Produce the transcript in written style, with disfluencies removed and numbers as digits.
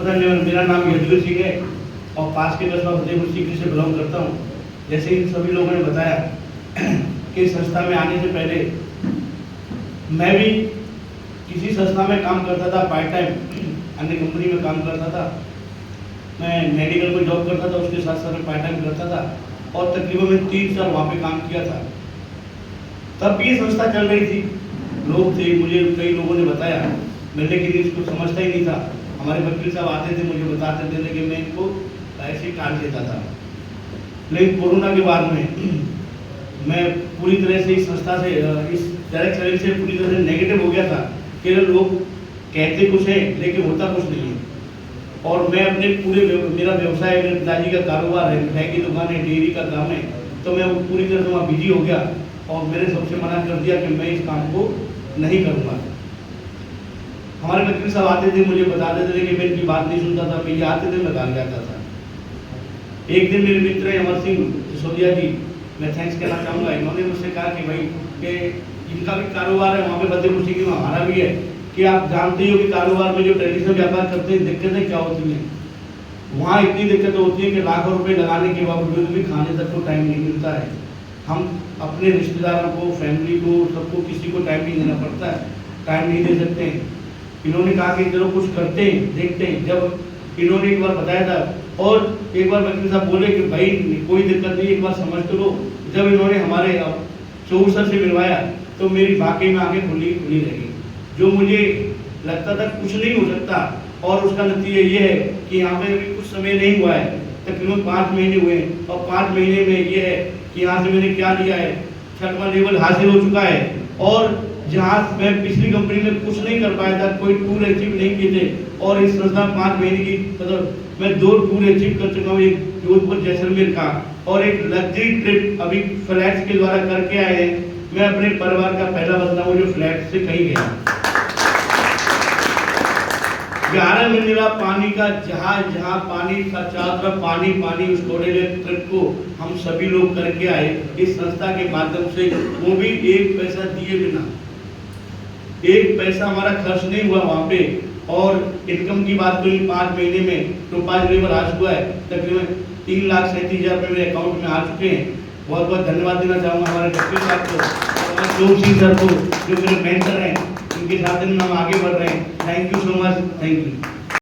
धन्यवाद। मेरा नाम यदुवीर सिंह है और पास के कस्बा फतेहपुर सीकरी से बिलोंग करता हूँ। जैसे इन सभी लोगों ने बताया कि संस्था में आने से पहले मैं भी किसी संस्था में काम करता था, पार्ट टाइम अन्य कंपनी में काम करता था। मैं मेडिकल में जॉब करता था, उसके साथ साथ मैं पार्ट टाइम करता था और तकरीबन मैं 3 साल वहाँ पे काम किया था। तब भी ये संस्था चल रही थी, लोग थे, मुझे कई लोगों ने बताया, मैं लेकिन इसको समझता ही नहीं था। हमारे वकील साहब आते थे, मुझे बताते थे, लेकिन मैं इनको ऐसे ही टाल देता था। लेकिन कोरोना के बाद में मैं पूरी तरह से इस संस्था से, इस डायरेक्ट सर्विस से पूरी तरह से नेगेटिव हो गया था कि लोग कहते कुछ है लेकिन होता कुछ नहीं है। और मैं अपने मेरा व्यवसाय, मेरे पिताजी का कारोबार है, मिठाई की दुकान है, डेयरी का काम है, तो मैं पूरी तरह से वहाँ बिजी हो गया और मैंने सबसे मना कर दिया कि मैं इस काम को नहीं करूँगा। हमारे वकील साहब आते थे, मुझे बताते थे कि मैं इनकी बात नहीं सुनता था, मैं ये आते थे, मैं भाग जाता था। एक दिन मेरे मित्र हैं अमर सिंह सिसोदिया जी, मैं थैंक्स कहना चाहूँगा, इन्होंने मुझसे कहा कि भाई कि इनका भी कारोबार है वहाँ पे फतेहपुर सीकरी में, हमारा भी है, कि आप जानते ही हो कि कारोबार में जो ट्रेडिशनल व्यापार करते हैं दिक्कतें क्या होती हैं। वहाँ इतनी दिक्कतें होती है कि लाखों रुपए लगाने के बावजूद भी खाने तक को टाइम नहीं मिलता है। हम अपने रिश्तेदारों को, फैमिली को, सबको, किसी को टाइम नहीं देना पड़ता है, टाइम नहीं दे सकते हैं। इन्होंने कहा कि चलो कुछ करते हैं, देखते हैं। जब इन्होंने एक बार बताया था और एक बार वकील साहब बोले कि भाई कोई दिक्कत नहीं, एक बार समझ तो लो। जब इन्होंने हमारे चौर सर से मिलवाया तो मेरी वाकई में आंखें खुली खुली रही। जो मुझे लगता था कुछ नहीं हो सकता और उसका नतीजा ये है कि यहाँ पे भी कुछ समय नहीं हुआ है, तकरीबन 5 महीने हुए और 5 महीने में ये है कि यहाँ से मैंने क्या लिया है, 6वां लेवल हासिल हो चुका है। और जहाँ मैं पिछली कंपनी में कुछ नहीं कर पाया था, कोई टूर अचीव नहीं किए थे, और इस संस्था 5 महीने की मतलब मैं 2 टूर अचीव कर चुका हूँ, एक जोधपुर जैसलमेर का और एक लग्जरी ट्रिप अभी फ्लैट्स के द्वारा करके आए हैं। मैं अपने परिवार का पहला बंदा हूँ जो फ्लैट से कहीं गया। 11 मंजिला पानी का जहाज, जहाँ पानी का चारों तरफ पानी पानी, उस घोड़े ट्रिप को हम सभी लोग करके आए इस संस्था के माध्यम से, वो भी 1 पैसा दिए बिना। 1 पैसा हमारा खर्च नहीं हुआ वहाँ पे। और इनकम की बात करें 5 महीने में तो 5 लेवल हासिल हुआ है, तकरीबन 3,37,000 रुपये मेरे अकाउंट में आ चुके हैं। बहुत बहुत धन्यवाद देना चाहूँगा हमारे वकील साहब को और जोर सिंह सर को, जो मेरे मेंटर हैं, उनके साथ हम आगे बढ़ रहे हैं। Thank you so much, thank you.